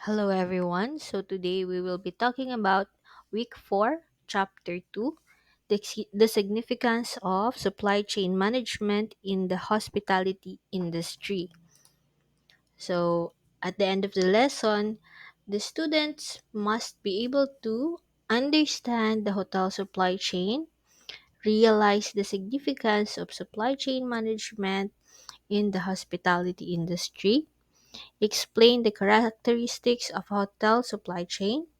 Hello, everyone. So, today we will be talking about week 4, chapter 2, the significance of supply chain management in the hospitality industry. So, at the end of the lesson, the students must be able to understand the hotel supply chain, realize the significance of supply chain management in the hospitality industry, explain the characteristics of hotel supply chain,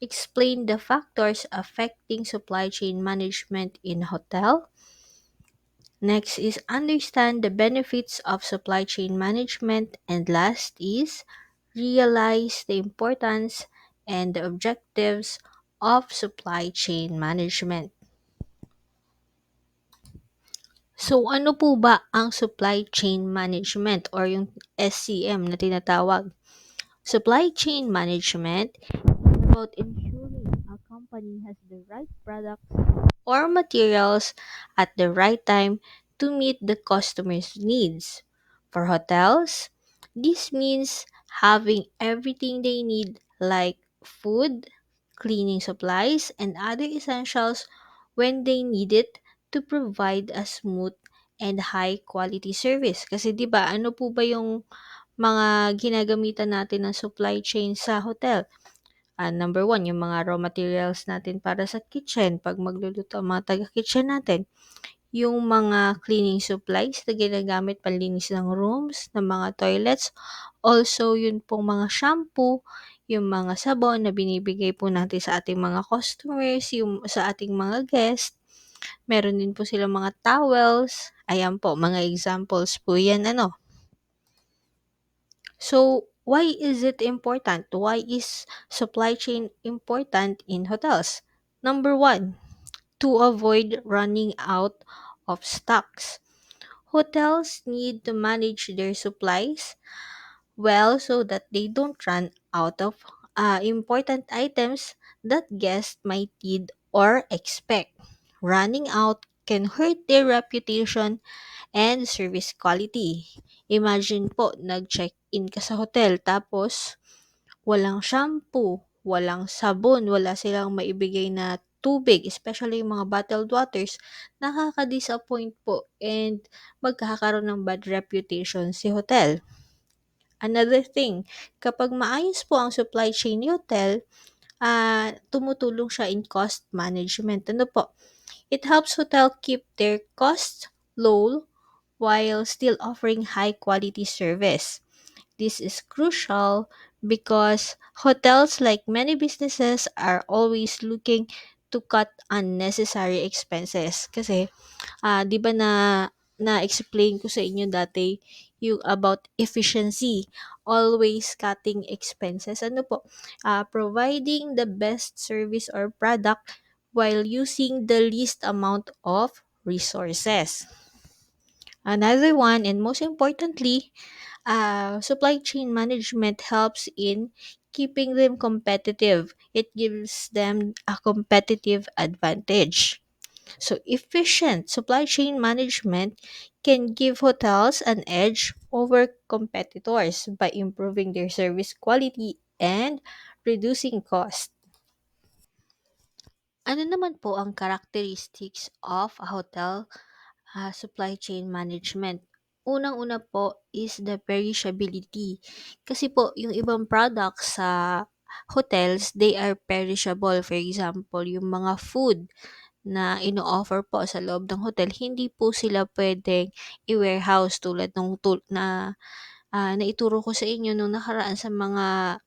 explain the factors affecting supply chain management in hotel. Next is understand the benefits of supply chain management. And last is realize the importance and the objectives of supply chain management. So ano po ba ang supply chain management or yung SCM na tinatawag? Supply chain management is about ensuring a company has the right products or materials at the right time to meet the customer's needs. For hotels, this means having everything they need like food, cleaning supplies, and other essentials when they need it to provide a smooth and high quality service. Kasi 'di ba, ano po ba yung mga ginagamitan natin ng supply chain sa hotel? Number one, yung mga raw materials natin para sa kitchen, 'pag magluluto ang mga taga-kitchen natin. Yung mga cleaning supplies na ginagamit panlinis ng rooms, ng mga toilets. Also, yun pong mga shampoo, yung mga sabon na binibigay po natin sa ating mga customers, yung sa ating mga guests. Meron din po silang mga towels. Ayan po, mga examples po yan, ano. So, why is it important? Why is supply chain important in hotels? Number one, to avoid running out of stocks. Hotels need to manage their supplies well so that they don't run out of important items that guests might need or expect. Running out can hurt their reputation and service quality. Imagine po, nag-check-in ka sa hotel tapos walang shampoo, walang sabon, wala silang maibigay na tubig, especially yung mga bottled waters, nakaka-disappoint po and magkakaroon ng bad reputation si hotel. Another thing, kapag maayos po ang supply chain ni hotel, tumutulong siya in cost management. Ano po? It helps hotel keep their costs low while still offering high quality service. This is crucial because hotels, like many businesses, are always looking to cut unnecessary expenses. Kasi, 'di ba na-explain ko sa inyo dati yung about efficiency, always cutting expenses. Ano po? Providing the best service or product while using the least amount of resources. Another one, and most importantly, supply chain management helps in keeping them competitive. It gives them a competitive advantage. So, efficient supply chain management can give hotels an edge over competitors by improving their service quality and reducing cost. Ano naman po ang characteristics of a hotel supply chain management? Unang-una po is the perishability. Kasi po, yung ibang products sa hotels, they are perishable. For example, yung mga food na ino-offer po sa loob ng hotel, hindi po sila pwedeng i-warehouse tulad nung naituro ko sa inyo nung nakaraan sa mga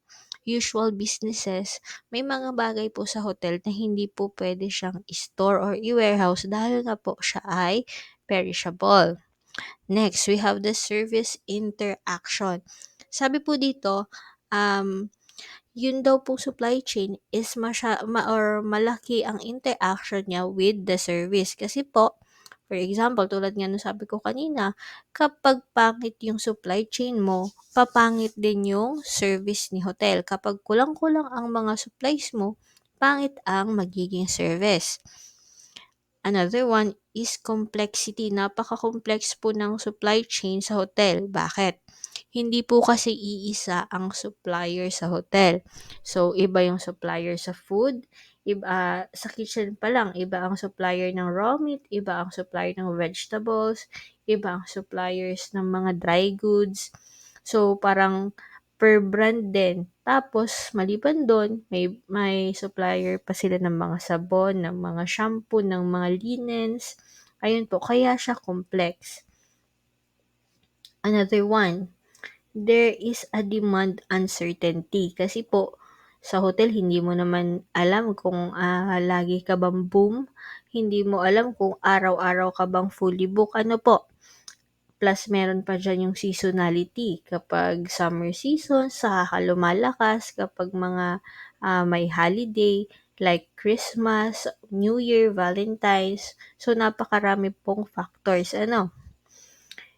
usual businesses. May mga bagay po sa hotel na hindi po pwede siyang store or i-warehouse dahil nga po siya ay perishable. Next, we have the service interaction. Sabi po dito, yun daw pong supply chain is or malaki ang interaction niya with the service. Kasi po, for example, tulad nga nung sabi ko kanina, kapag pangit yung supply chain mo, papangit din yung service ni hotel. Kapag kulang-kulang ang mga supplies mo, pangit ang magiging service. Another one is complexity. Napaka-complex po ng supply chain sa hotel. Bakit? Hindi po kasi iisa ang supplier sa hotel. So, iba yung supplier sa food, iba sa kitchen pa lang, iba ang supplier ng raw meat, iba ang supplier ng vegetables, iba ang suppliers ng mga dry goods. So, parang per brand din. Tapos, maliban doon, may supplier pa sila ng mga sabon, ng mga shampoo, ng mga linens. Ayun po, kaya siya complex. Another one, there is a demand uncertainty. Kasi po, sa hotel, hindi mo naman alam kung lagi ka bang boom. Hindi mo alam kung araw-araw ka bang fully book. Ano po? Plus, meron pa dyan yung seasonality. Kapag summer season, saka ka lumalakas. Kapag mga may holiday, like Christmas, New Year, Valentine's. So, napakarami pong factors. Ano?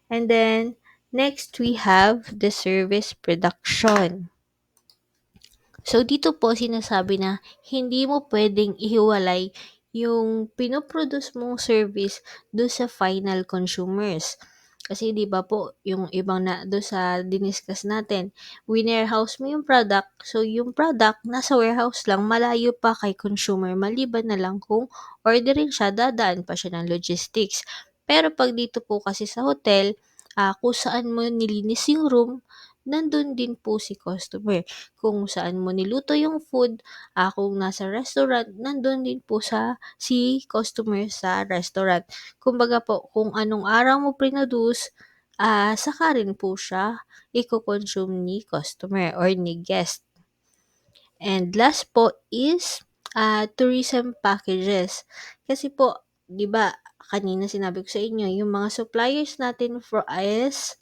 And then, next we have the service production. So, dito po sinasabi na hindi mo pwedeng ihiwalay yung pinoproduce mong service do sa final consumers. Kasi 'di ba po, yung ibang na do sa diniscuss natin, warehouse mo yung product, so yung product nasa warehouse lang, malayo pa kay consumer maliban na lang kung ordering siya, dadaan pa siya ng logistics. Pero 'pag dito po kasi sa hotel, kung saan mo nilinis yung room, nandun din po si customer. Kung saan mo niluto yung food, kung nasa restaurant, nandun din po si customer sa restaurant. Kumbaga po, kung anong araw mo produce, saka rin po siya iko-consume ni customer or ni guest. And last po is tourism packages. Kasi po, 'di ba, kanina sinabi ko sa inyo, yung mga suppliers natin for is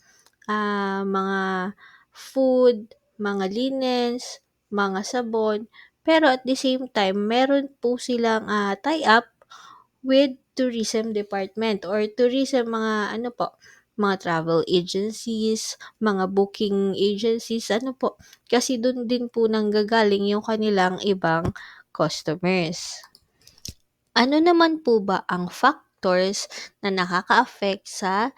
mga food, mga linens, mga sabon, pero at the same time, meron po silang tie-up with tourism department or tourism mga ano po, mga travel agencies, mga booking agencies, ano po, kasi dun din po nanggagaling yung kanilang ibang customers. Ano naman po ba ang factors na nakaka-affect sa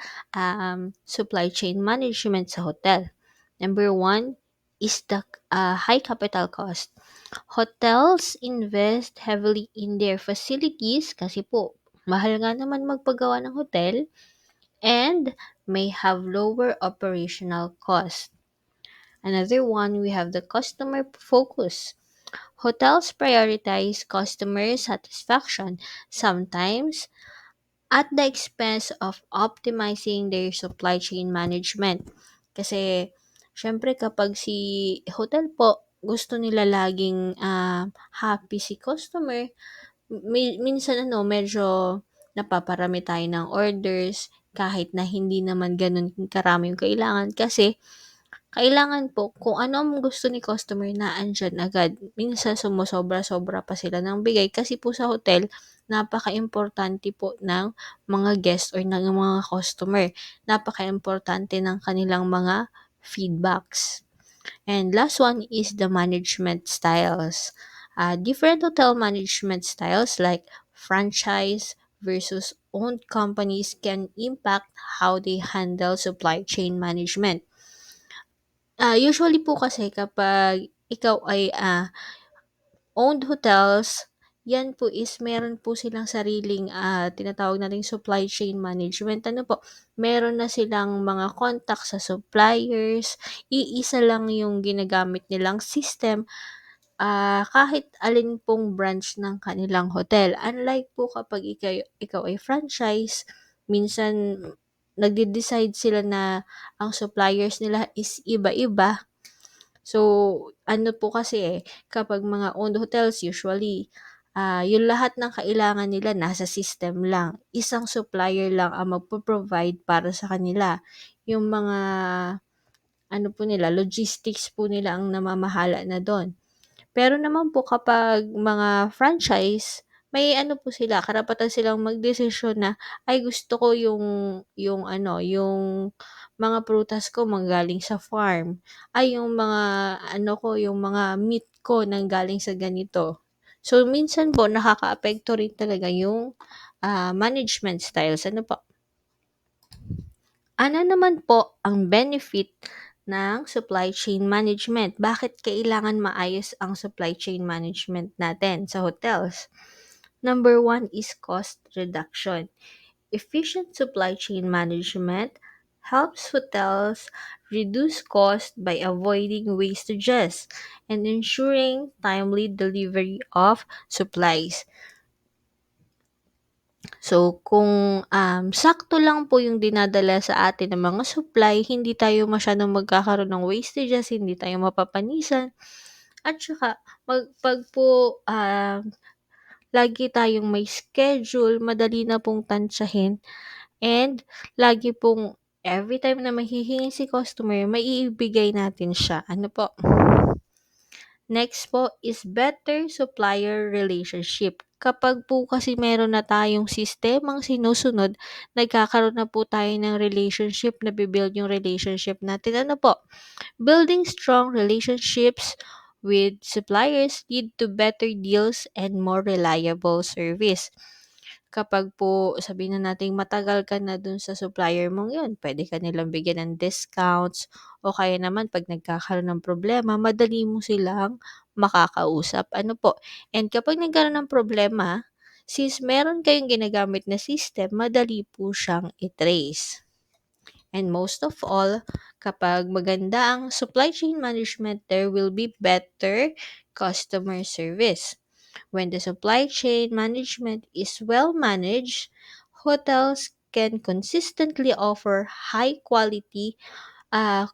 supply chain management sa hotel? Number one is the high capital cost. Hotels invest heavily in their facilities kasi po, mahal nga naman magpagawa ng hotel and may have lower operational cost. Another one, we have the customer focus. Hotels prioritize customer satisfaction, sometimes at the expense of optimizing their supply chain management. Kasi, syempre kapag si hotel po, gusto nila laging happy si customer, minsan medyo napaparami tayo ng orders kahit na hindi naman ganun karami yung kailangan kasi kailangan po kung ano ang gusto ni customer na andyan agad. Minsan sumosobra-sobra pa sila ng bigay kasi po sa hotel, napaka-importante po ng mga guest or ng mga customer. Napaka-importante ng kanilang mga feedbacks. And last one is the management styles. Different hotel management styles like franchise versus owned companies can impact how they handle supply chain management. Usually po kasi kapag ikaw ay owned hotels, yan po is meron po silang sariling tinatawag nating supply chain management. Ano po, meron na silang mga contact sa suppliers, iisa lang yung ginagamit nilang system kahit alin pong branch ng kanilang hotel. Unlike po kapag ikaw ay franchise, minsan nagde-decide sila na ang suppliers nila is iba-iba. So, ano po kasi kapag mga owned hotels usually, yung lahat ng kailangan nila nasa system lang. Isang supplier lang ang magpo-provide para sa kanila. Yung mga ano po nila, logistics po nila ang namamahala na do'n. Pero naman po kapag mga franchise, may ano po sila, karapatan silang magdesisyon na, "Ay gusto ko yung mga prutas ko manggaling sa farm. Ay yung mga ano ko, yung mga meat ko nanggaling sa ganito." So, minsan po nakakaapekto rin talaga yung management styles. Ano po? Ano naman po ang benefit ng supply chain management? Bakit kailangan maayos ang supply chain management natin sa hotels? Number one is cost reduction. Efficient supply chain management helps hotels reduce cost by avoiding wastages and ensuring timely delivery of supplies. So, kung sakto lang po yung dinadala sa atin ng mga supply, hindi tayo masyadong magkakaroon ng wastages, hindi tayo mapapanisan. At saka, pag po lagi tayong may schedule, madali na pong tansyahin. And lagi pong every time na mahihingi si customer, maiibigay natin siya. Ano po? Next po is better supplier relationship. Kapag po kasi meron na tayong sistemang sinusunod, nagkakaroon na po tayo ng relationship, nabibuild yung relationship natin. Ano po? Building strong relationships with suppliers lead to better deals and more reliable service. Kapag po sabihin na nating matagal ka na dun sa supplier mong yun, pwede ka nilang bigyan ng discounts o kaya naman pag nagkakaroon ng problema, madali mo silang makakausap. Ano po? And kapag nagkaroon ng problema, since meron kayong ginagamit na system, madali po siyang i-trace. And most of all, kapag maganda ang supply chain management, there will be better customer service. When the supply chain management is well managed, hotels can consistently offer high quality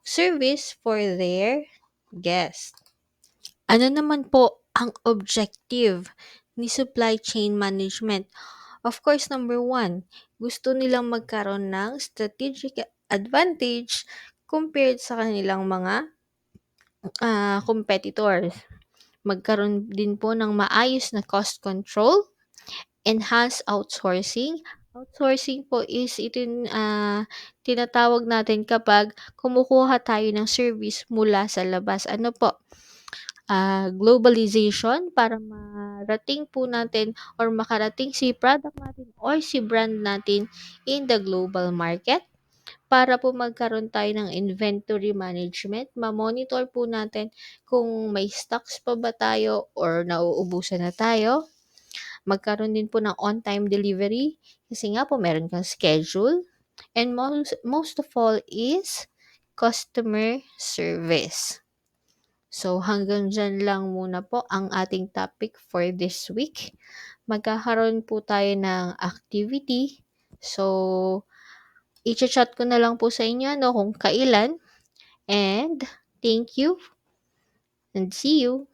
service for their guests. Ano naman po ang objective ni supply chain management? Of course, number one, gusto nilang magkaroon ng strategic advantage compared sa kanilang mga competitors. Magkaroon din po ng maayos na cost control, enhance outsourcing. Outsourcing po is ito yung tinatawag natin kapag kumukuha tayo ng service mula sa labas. Ano po? Globalization para marating po natin or makarating si product natin or si brand natin in the global market. Para po magkaroon tayo ng inventory management, ma-monitor po natin kung may stocks pa ba tayo or nauubusan na tayo. Magkaroon din po ng on-time delivery kasi nga po meron kang schedule. And most of all is customer service. So hanggang dyan lang muna po ang ating topic for this week. Magkakaroon po tayo ng activity. So, i-chat ko na lang po sa inyo kung kailan. And thank you and see you.